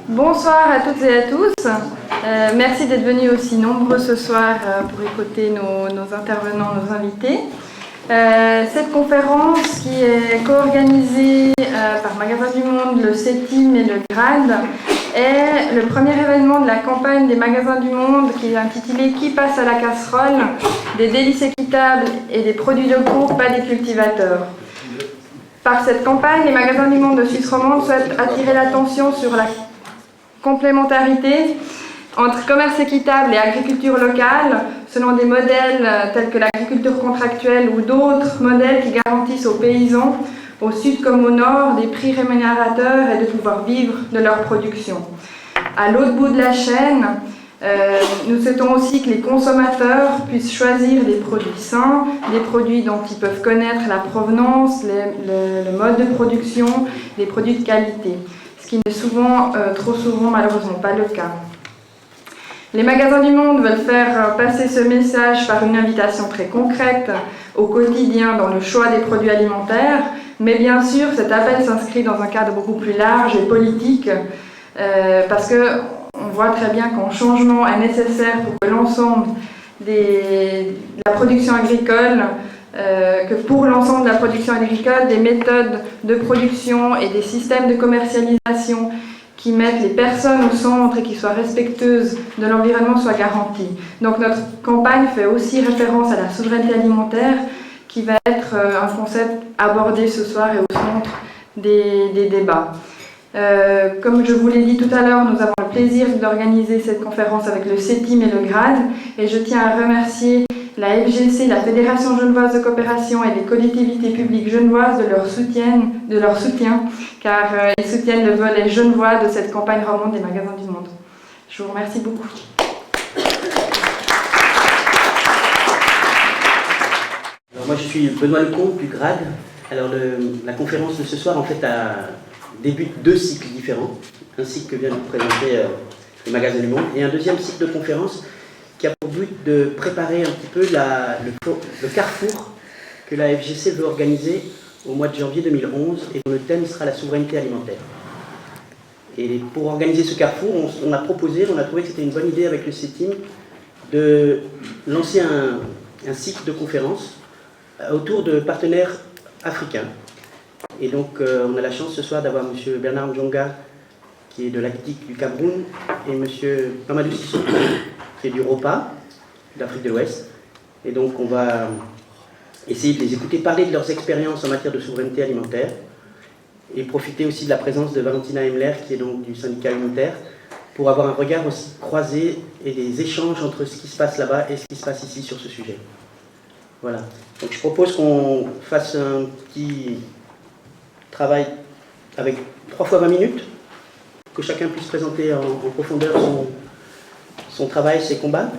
Bonsoir à toutes et à tous. Merci d'être venus aussi nombreux ce soir pour écouter nos intervenants, nos invités. Cette conférence qui est co-organisée par Magasins du Monde, le CETIM et le GRAD est le premier événement de la campagne des Magasins du Monde qui est intitulée « Qui passe à la casserole ? Des délices équitables et des produits locaux, pas des cultivateurs ». Par cette campagne, les Magasins du Monde de Suisse romande souhaitent attirer l'attention sur la complémentarité entre commerce équitable et agriculture locale, selon des modèles tels que l'agriculture contractuelle ou d'autres modèles qui garantissent aux paysans, au sud comme au nord, des prix rémunérateurs et de pouvoir vivre de leur production. À l'autre bout de la chaîne, nous souhaitons aussi que les consommateurs puissent choisir des produits sains, des produits dont ils peuvent connaître la provenance, le mode de production, des produits de qualité, ce qui n'est souvent, trop souvent malheureusement pas le cas. Les Magasins du Monde veulent faire passer ce message par une invitation très concrète au quotidien dans le choix des produits alimentaires, mais bien sûr cet appel s'inscrit dans un cadre beaucoup plus large et politique, parce qu'on voit très bien qu'un changement est nécessaire pour que l'ensemble de la production agricole, des méthodes de production et des systèmes de commercialisation qui mettent les personnes au centre et qui soient respectueuses de l'environnement soient garanties. Donc notre campagne fait aussi référence à la souveraineté alimentaire qui va être un concept abordé ce soir et au centre des débats. Comme je vous l'ai dit tout à l'heure, nous avons le plaisir d'organiser cette conférence avec le CETIM et le GRAD et je tiens à remercier la FGC, la Fédération genevoise de coopération et les collectivités publiques genevoises de leur soutien car ils soutiennent le volet genevois de cette campagne romande des Magasins du Monde. Je vous remercie beaucoup. Alors moi je suis Benoît Lecomte du GRAD. Alors la conférence de ce soir en fait débute deux cycles différents. Un cycle que vient de présenter les Magasins du Monde et un deuxième cycle de conférence qui a pour but de préparer un petit peu le carrefour que la FGC veut organiser au mois de janvier 2011 et dont le thème sera la souveraineté alimentaire. Et pour organiser ce carrefour, on a trouvé que c'était une bonne idée avec le CETIM de lancer un cycle de conférences autour de partenaires africains. Et donc on a la chance ce soir d'avoir M. Bernard Ndjonga qui est de l'ACTIC du Cameroun et M. Mamadou Sissoko qui est du ROPA, d'Afrique de l'Ouest. Et donc on va essayer de les écouter parler de leurs expériences en matière de souveraineté alimentaire et profiter aussi de la présence de Valentina Hemler qui est donc du syndicat alimentaire pour avoir un regard aussi croisé et des échanges entre ce qui se passe là-bas et ce qui se passe ici sur ce sujet. Voilà. Donc je propose qu'on fasse un petit travail avec 3 fois 20 minutes, que chacun puisse présenter en profondeur son travail, ses combats.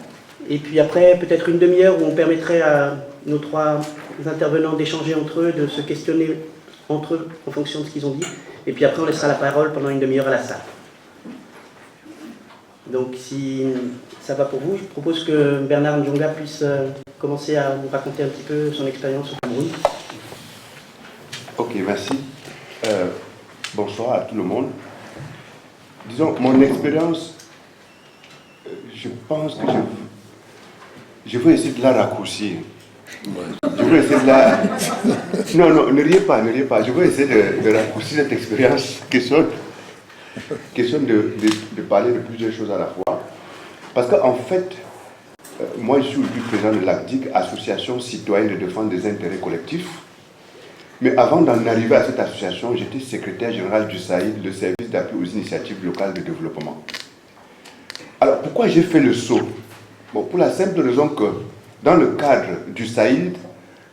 Et puis après, peut-être une demi-heure où on permettrait à nos 3 intervenants d'échanger entre eux, de se questionner entre eux en fonction de ce qu'ils ont dit. Et puis après, on laissera la parole pendant une demi-heure à la salle. Donc si ça va pour vous, je propose que Bernard Ndjonga puisse commencer à nous raconter un petit peu son expérience au Cameroun. Ok, merci. Bonsoir à tout le monde. Disons, mon expérience, je pense que je veux essayer de la raccourcir. Je veux essayer de la... Non, ne riez pas. Je veux essayer de raccourcir cette expérience, question de parler de plusieurs choses à la fois. Parce qu'en fait, moi je suis le président de l'ACDIC, Association citoyenne de défense des intérêts collectifs. Mais avant d'en arriver à cette association, j'étais secrétaire général du SAID, le service d'appui aux initiatives locales de développement. Alors pourquoi j'ai fait le saut? Bon, pour la simple raison que dans le cadre du SAID,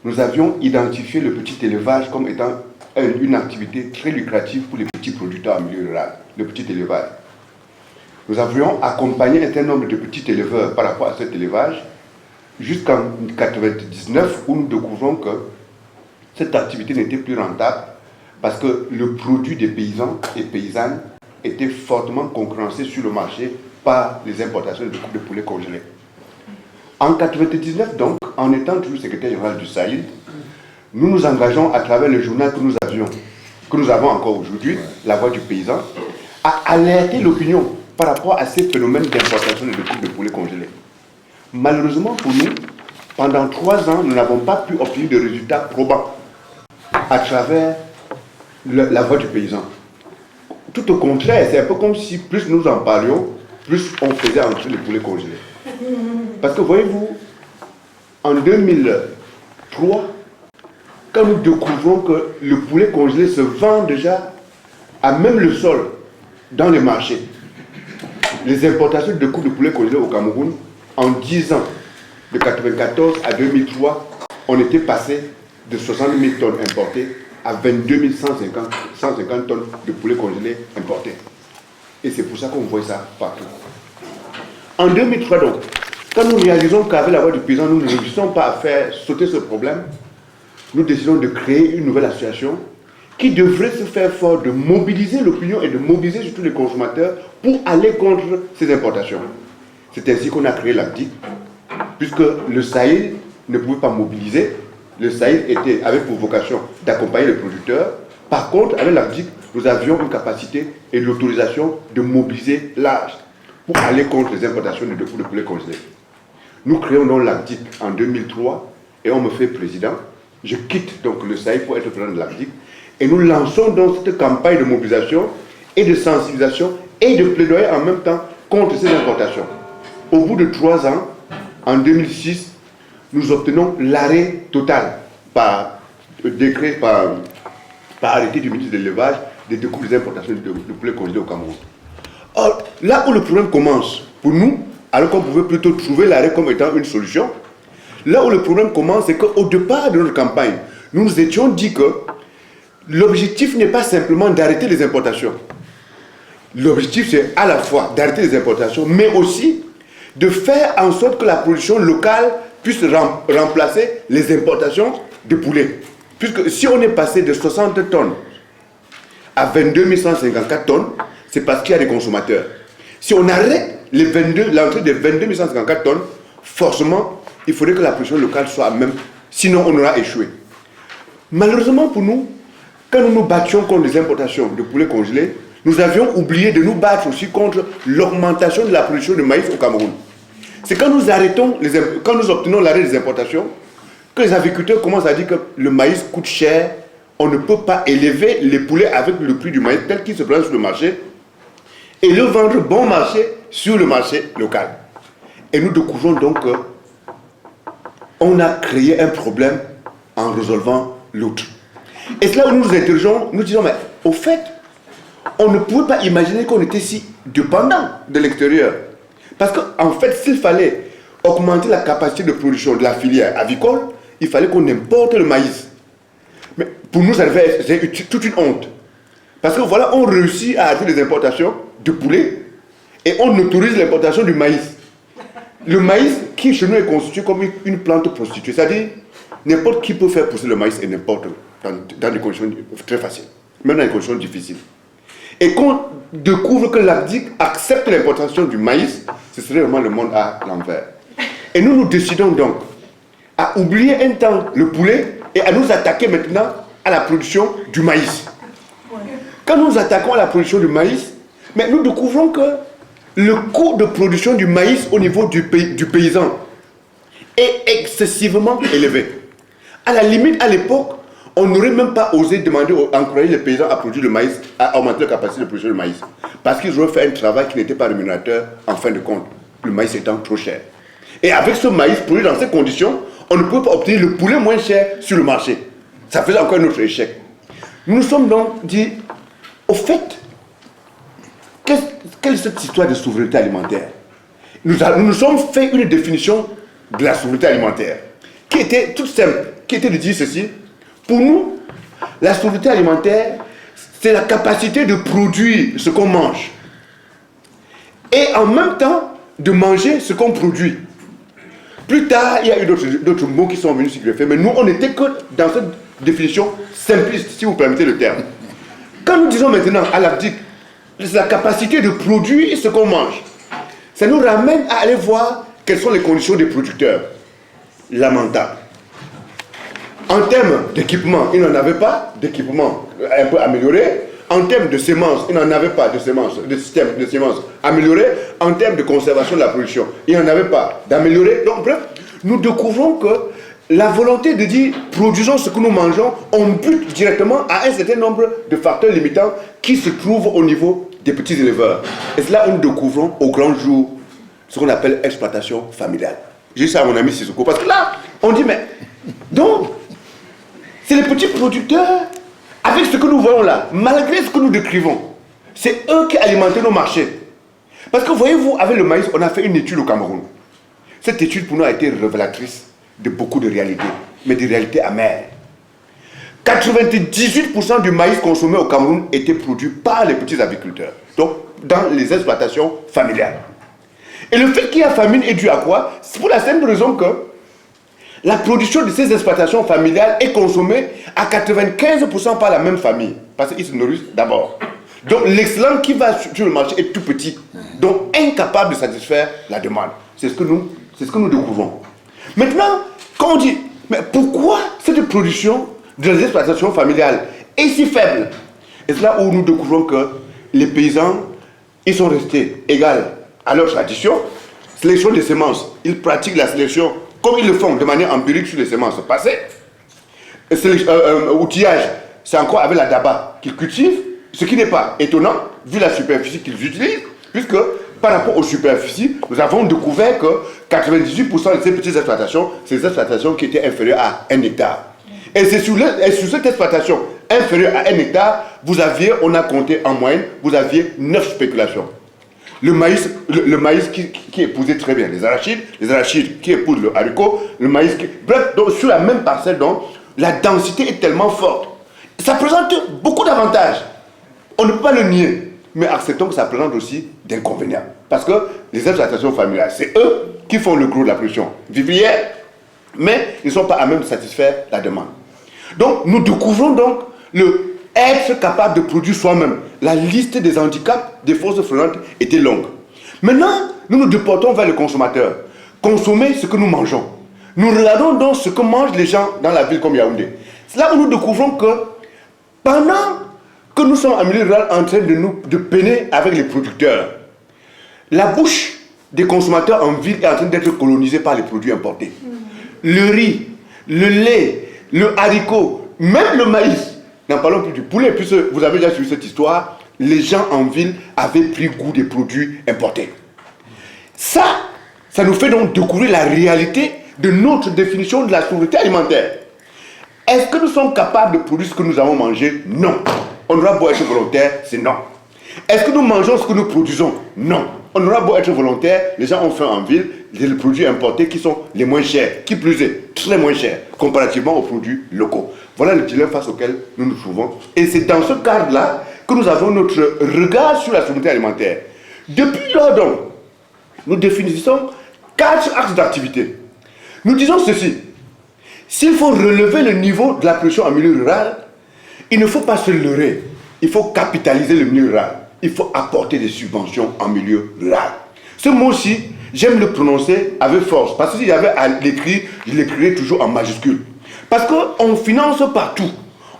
nous avions identifié le petit élevage comme étant une activité très lucrative pour les petits producteurs en milieu rural, le petit élevage. Nous avions accompagné un certain nombre de petits éleveurs par rapport à cet élevage jusqu'en 1999 où nous découvrons que cette activité n'était plus rentable parce que le produit des paysans et paysannes était fortement concurrencé sur le marché par les importations de poulet congelés. En 1999, donc, en étant toujours secrétaire général du SAID, nous nous engageons à travers le journal que nous avons encore aujourd'hui, La Voix du Paysan, à alerter l'opinion par rapport à ces phénomènes d'importation de coups de poulet congelés. Malheureusement pour nous, pendant 3 ans, nous n'avons pas pu obtenir de résultats probants à travers la voix du paysan. Tout au contraire, c'est un peu comme si plus nous en parlions, plus on faisait entrer les poulets congelés. Parce que voyez-vous, en 2003, quand nous découvrons que le poulet congelé se vend déjà à même le sol dans les marchés, les importations de coups de poulet congelé au Cameroun, en 10 ans, de 1994 à 2003, on était passé de 60 000 tonnes importées à 22 150 tonnes de poulet congelé importés. Et c'est pour ça qu'on voit ça partout. En 2003 donc, quand nous réalisons qu'avec la voix du paysan, nous ne réussissons pas à faire sauter ce problème, nous décidons de créer une nouvelle association qui devrait se faire fort de mobiliser l'opinion et de mobiliser surtout les consommateurs pour aller contre ces importations. C'est ainsi qu'on a créé l'ACDIC, puisque le Sahel ne pouvait pas mobiliser. Le Sahel avait pour vocation d'accompagner les producteurs. Par contre, avec l'ACDIC, nous avions une capacité et l'autorisation de mobiliser large pour aller contre les importations de coups de poulet congelés. Nous créons donc l'ACDIC en 2003 et on me fait président. Je quitte donc le Sahel pour être président de l'ACDIC et nous lançons donc cette campagne de mobilisation et de sensibilisation et de plaidoyer en même temps contre ces importations. Au bout de 3 ans, en 2006, nous obtenons l'arrêt total par décret, par arrêté du ministre de l'élevage des coûts des importations de poulet congelé au Cameroun. Or, là où le problème commence, pour nous, alors qu'on pouvait plutôt trouver l'arrêt comme étant une solution, là où le problème commence, c'est qu'au départ de notre campagne, nous nous étions dit que l'objectif n'est pas simplement d'arrêter les importations. L'objectif, c'est à la fois d'arrêter les importations, mais aussi de faire en sorte que la production locale puisse remplacer les importations de poulet. Puisque si on est passé de 60 tonnes à 22 154 tonnes, c'est parce qu'il y a des consommateurs. Si on arrête l'entrée de 22 154 tonnes, forcément, il faudrait que la production locale soit même, sinon on aura échoué. Malheureusement pour nous, quand nous nous battions contre les importations de poulet congelé, nous avions oublié de nous battre aussi contre l'augmentation de la production de maïs au Cameroun. C'est quand nous obtenons l'arrêt des importations, que les agriculteurs commencent à dire que le maïs coûte cher, on ne peut pas élever les poulets avec le prix du maïs tel qu'il se présente sur le marché et le vendre bon marché sur le marché local. Et nous découvrons donc qu'on a créé un problème en résolvant l'autre. Et c'est là où nous nous interrogeons, nous disons, mais au fait, on ne pouvait pas imaginer qu'on était si dépendant de l'extérieur. Parce qu'en fait, s'il fallait augmenter la capacité de production de la filière avicole, il fallait qu'on importe le maïs. Mais pour nous, c'est toute une honte. Parce que voilà, on réussit à arrêter les importations de poulet et on autorise l'importation du maïs. Le maïs qui chez nous est constitué comme une plante prostituée. C'est-à-dire, n'importe qui peut faire pousser le maïs et n'importe dans des conditions très faciles, même dans des conditions difficiles. Et qu'on découvre que l'ACDIC accepte l'importation du maïs, ce serait vraiment le monde à l'envers. Et nous décidons donc à oublier un temps le poulet et à nous attaquer maintenant à la production du maïs. Quand nous attaquons à la production du maïs, mais nous découvrons que le coût de production du maïs au niveau du paysan est excessivement élevé. À la limite, à l'époque, on n'aurait même pas osé encourager les paysans à produire le maïs, à augmenter la capacité de production de maïs. Parce qu'ils auraient fait un travail qui n'était pas rémunérateur en fin de compte, le maïs étant trop cher. Et avec ce maïs produit dans ces conditions, on ne peut pas obtenir le poulet moins cher sur le marché. Ça faisait encore un autre échec. Nous nous sommes donc dit, au fait, quelle est cette histoire de souveraineté alimentaire? Nous nous sommes fait une définition de la souveraineté alimentaire, qui était toute simple, qui était de dire ceci. Pour nous, la souveraineté alimentaire, c'est la capacité de produire ce qu'on mange. Et en même temps, de manger ce qu'on produit. Plus tard, il y a eu d'autres mots qui sont venus s'y greffer, mais nous, on n'était que dans cette définition simpliste, si vous permettez le terme. Quand nous disons maintenant à l'ACDIC, c'est la capacité de produire ce qu'on mange. Ça nous ramène à aller voir quelles sont les conditions des producteurs. Lamentables. En termes d'équipement, ils n'en avaient pas d'équipement un peu amélioré. En termes de semences, il n'en avait pas de semences, de système de semences amélioré. En termes de conservation de la production, il n'en avait pas d'améliorer. Donc bref, nous découvrons que la volonté de dire produisons ce que nous mangeons, on bute directement à un certain nombre de facteurs limitants qui se trouvent au niveau des petits éleveurs. Et c'est là où nous découvrons au grand jour ce qu'on appelle exploitation familiale. J'ai dit ça à mon ami Sissoko, parce que là, on dit, mais donc, c'est les petits producteurs, avec ce que nous voyons là, malgré ce que nous décrivons, c'est eux qui alimentent nos marchés. Parce que voyez-vous, avec le maïs, on a fait une étude au Cameroun. Cette étude pour nous a été révélatrice de beaucoup de réalités, mais des réalités amères. 98% du maïs consommé au Cameroun était produit par les petits agriculteurs, donc dans les exploitations familiales. Et le fait qu'il y a famine est dû à quoi? C'est pour la simple raison que la production de ces exploitations familiales est consommée à 95% par la même famille, parce qu'ils se nourrissent d'abord. Donc l'excellent qui va sur le marché est tout petit, donc incapable de satisfaire la demande. C'est ce que nous découvrons. Maintenant, quand on dit, mais pourquoi cette production de les exploitations familiales est si faible? Et c'est là où nous découvrons que les paysans, ils sont restés égaux à leur tradition. Sélection des semences, ils pratiquent la sélection comme ils le font de manière empirique sur les semences passées. Outillage, c'est encore avec la daba qu'ils cultivent, ce qui n'est pas étonnant vu la superficie qu'ils utilisent, puisque par rapport aux superficies, nous avons découvert que 98% de ces petites exploitations, c'est des exploitations qui étaient inférieures à 1 hectare. Et c'est sur cette exploitation inférieure à 1 hectare, on a compté en moyenne, vous aviez 9 spéculations. Le maïs qui épousait très bien les arachides qui épousent le haricot, le maïs qui... Bref, donc, sur la même parcelle, donc, la densité est tellement forte. Ça présente beaucoup d'avantages. On ne peut pas le nier. Mais acceptons que ça présente aussi d'inconvénients. Parce que les exploitations familiales, c'est eux qui font le gros de la production vivrière, mais ils ne sont pas à même de satisfaire la demande. Donc, nous découvrons donc le être capable de produire soi-même. La liste des handicaps des forces freinantes était longue. Maintenant, nous nous déportons vers le consommateur. Consommer ce que nous mangeons. Nous regardons donc ce que mangent les gens dans la ville comme Yaoundé. C'est là où nous découvrons que pendant que nous sommes en milieu rural en train de peiner avec les producteurs, la bouche des consommateurs en ville est en train d'être colonisée par les produits importés. Le riz, le lait, le haricot, même le maïs. N'en parlons plus du poulet, puisque vous avez déjà suivi cette histoire, les gens en ville avaient pris goût des produits importés. Ça nous fait donc découvrir la réalité de notre définition de la souveraineté alimentaire. Est-ce que nous sommes capables de produire ce que nous avons mangé? Non. On aura beau être volontaire, c'est non. Est-ce que nous mangeons ce que nous produisons? Non. On aura beau être volontaire, les gens ont faim en ville, les produits importés qui sont les moins chers, qui plus est, très moins chers, comparativement aux produits locaux. Voilà le dilemme face auquel nous nous trouvons. Et c'est dans ce cadre-là que nous avons notre regard sur la souveraineté alimentaire. Depuis lors donc, nous définissons 4 axes d'activité. Nous disons ceci: s'il faut relever le niveau de la production en milieu rural, il ne faut pas se leurrer. Il faut capitaliser le milieu rural. Il faut apporter des subventions en milieu rural. Ce mot-ci, j'aime le prononcer avec force. Parce que si j'avais à l'écrire, je l'écrirais toujours en majuscule. Parce qu'on finance partout.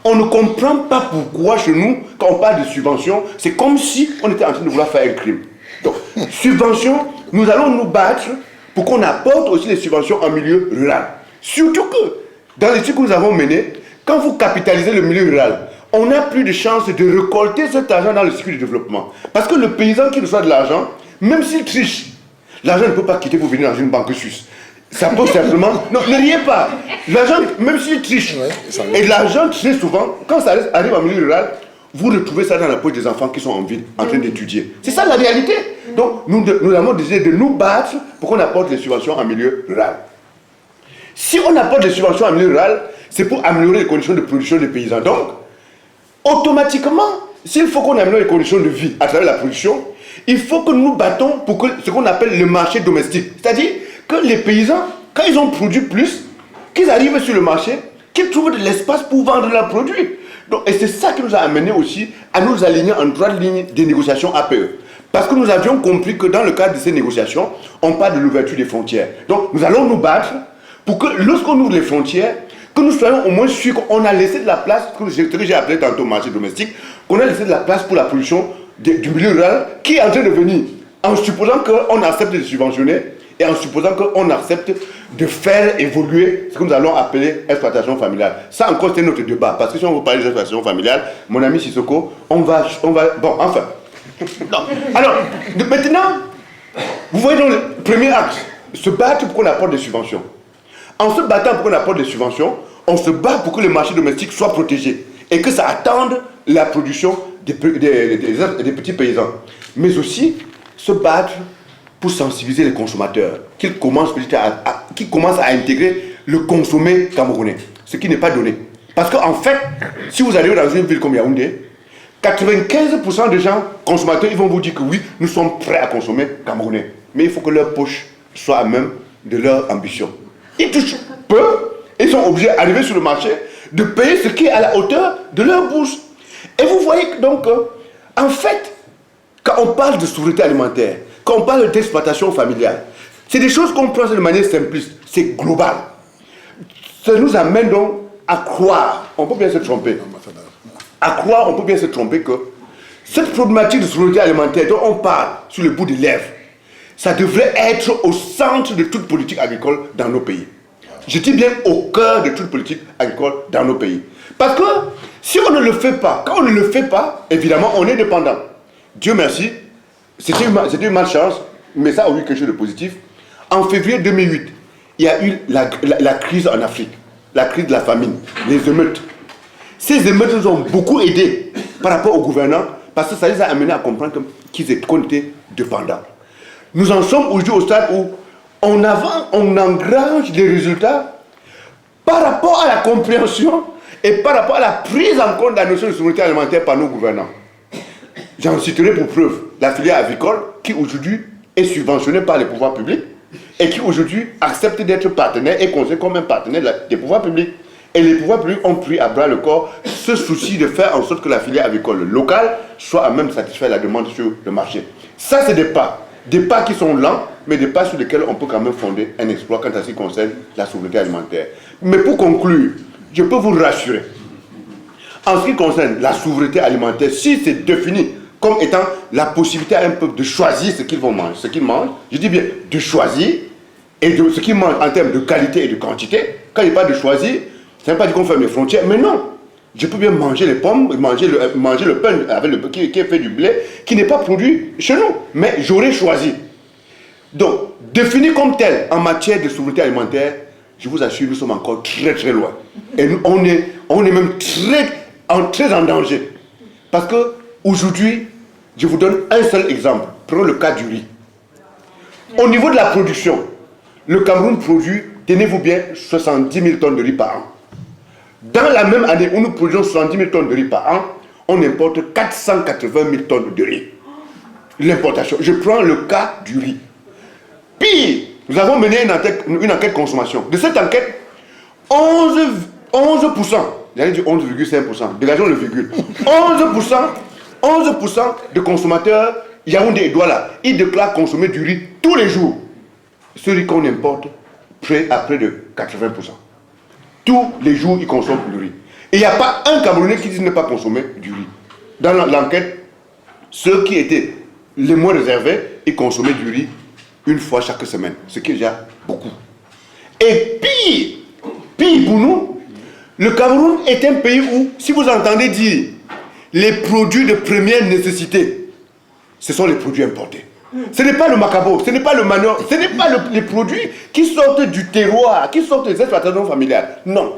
On ne comprend pas pourquoi chez nous, quand on parle de subventions, c'est comme si on était en train de vouloir faire un crime. Donc, subventions, nous allons nous battre pour qu'on apporte aussi des subventions en milieu rural. Surtout que, dans l'étude que nous avons menée, quand vous capitalisez le milieu rural, on n'a plus de chance de récolter cet argent dans le cycle de développement. Parce que le paysan qui reçoit de l'argent, même s'il triche, l'argent ne peut pas quitter pour venir dans une banque suisse. Ça peut simplement... Non, ne riez pas. L'argent, même s'il triche, et l'argent très souvent, quand ça arrive en milieu rural, vous retrouvez ça dans la poche des enfants qui sont en ville, en train d'étudier. C'est ça la réalité. Donc, nous avons décidé de nous battre pour qu'on apporte les subventions en milieu rural. Si on apporte des subventions en milieu rural, c'est pour améliorer les conditions de production des paysans. Donc, automatiquement, s'il faut qu'on améliore les conditions de vie à travers la production, il faut que nous nous battons pour que, ce qu'on appelle le marché domestique. C'est-à-dire que les paysans, quand ils ont produit plus, qu'ils arrivent sur le marché, qu'ils trouvent de l'espace pour vendre leurs produits. Donc, et c'est ça qui nous a amené aussi à nous aligner en droite ligne des négociations APE. Parce que nous avions compris que dans le cadre de ces négociations, on parle de l'ouverture des frontières. Donc, nous allons nous battre pour que lorsqu'on ouvre les frontières, que nous soyons au moins sûrs qu'on a laissé de la place, ce que j'ai appelé tantôt marché domestique, qu'on a laissé de la place pour la production du milieu rural qui est en train de venir, en supposant qu'on accepte de subventionner et en supposant qu'on accepte de faire évoluer ce que nous allons appeler exploitation familiale. Ça encore c'est notre débat, parce que si on veut parler d'exploitation familiale, mon ami Sissoko, on va bon, enfin. Non. Alors, maintenant, vous voyez dans le premier axe, se battre pour qu'on apporte des subventions. En se battant pour qu'on apporte des subventions, on se bat pour que les marchés domestiques soient protégés et que ça attende la production des petits paysans. Mais aussi, se battre pour sensibiliser les consommateurs, qu'ils commencent à intégrer le consommé camerounais, ce qui n'est pas donné. Parce qu'en fait, si vous allez dans une ville comme Yaoundé, 95% des gens consommateurs, ils vont vous dire que oui, nous sommes prêts à consommer camerounais. Mais il faut que leur poche soit à même de leur ambition. Ils touchent peu, ils sont obligés d'arriver sur le marché, de payer ce qui est à la hauteur de leur bourse. Et vous voyez donc, en fait, quand on parle de souveraineté alimentaire, quand on parle d'exploitation familiale, c'est des choses qu'on prend de manière simpliste, c'est global. Ça nous amène donc à croire, on peut bien se tromper, on peut bien se tromper que cette problématique de souveraineté alimentaire dont on parle sur le bout des lèvres, ça devrait être au centre de toute politique agricole dans nos pays. Je dis bien au cœur de toute politique agricole dans nos pays. Parce que si on ne le fait pas, quand on ne le fait pas, évidemment, on est dépendant. Dieu merci, c'était une malchance, mais ça a eu quelque chose de positif. En février 2008, il y a eu la crise en Afrique, la crise de la famine, les émeutes. Ces émeutes nous ont beaucoup aidés par rapport aux gouvernants, parce que ça les a amenés à comprendre qu'ils étaient dépendants. Nous en sommes aujourd'hui au stade où on engrange des résultats par rapport à la compréhension et par rapport à la prise en compte de la notion de souveraineté alimentaire par nos gouvernants. J'en citerai pour preuve la filière avicole qui aujourd'hui est subventionnée par les pouvoirs publics et qui aujourd'hui accepte d'être partenaire et considéré comme un partenaire des pouvoirs publics. Et les pouvoirs publics ont pris à bras le corps ce souci de faire en sorte que la filière avicole locale soit à même satisfaire la demande sur le marché. Ça, c'est des pas qui sont lents, mais des pas sur lesquels on peut quand même fonder un exploit quand ça concerne la souveraineté alimentaire. Mais pour conclure, je peux vous rassurer. En ce qui concerne la souveraineté alimentaire, si c'est défini comme étant la possibilité à un peuple de choisir ce qu'ils vont manger, ce qu'ils mangent, je dis bien de choisir, et de ce qu'ils mangent en termes de qualité et de quantité, quand il n'y a pas de choisir, ça ne veut pas dire qu'on ferme les frontières, mais non. Je peux bien manger les pommes, manger le pain avec qui est fait du blé, qui n'est pas produit chez nous, mais j'aurais choisi. Donc, défini comme tel en matière de souveraineté alimentaire, je vous assure, nous sommes encore très très loin. Et on est même très en danger. Parce que aujourd'hui, je vous donne un seul exemple. Prenons le cas du riz. Au niveau de la production, le Cameroun produit, tenez-vous bien, 70 000 tonnes de riz par an. Dans la même année où nous produisons 70 000 tonnes de riz par an, on importe 480 000 tonnes de riz. L'importation. Je prends le cas du riz. Pire, nous avons mené une enquête consommation. De cette enquête, 11%, j'allais dire 11,5%, dégageons le virgule, 11% de consommateurs Yaoundé et Douala, ils déclarent consommer du riz tous les jours. Ce riz qu'on importe, à près de 80%. Tous les jours, ils consomment du riz. Et il n'y a pas un Camerounais qui dit ne pas consommer du riz. Dans l'enquête, ceux qui étaient les moins réservés, ils consommaient du riz une fois chaque semaine, ce qui est déjà beaucoup. Et pire pour nous, le Cameroun est un pays où, si vous entendez dire les produits de première nécessité, ce sont les produits importés. Ce n'est pas le macabo, ce n'est pas le manioc, ce n'est pas les produits qui sortent du terroir, qui sortent des exploitations familiales. Non.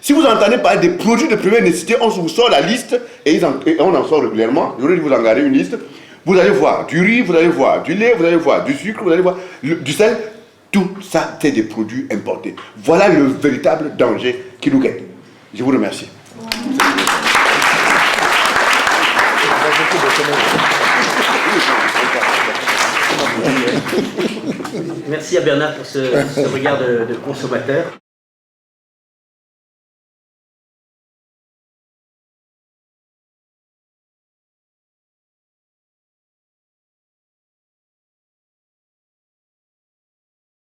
Si vous entendez parler des produits de première nécessité, on vous sort la liste et on en sort régulièrement. Je vais vous en garder une liste. Vous allez voir du riz, vous allez voir du lait, vous allez voir du sucre, vous allez voir du sel. Tout ça, c'est des produits importés. Voilà le véritable danger qui nous guette. Je vous remercie. Merci à Bernard pour ce regard de consommateur.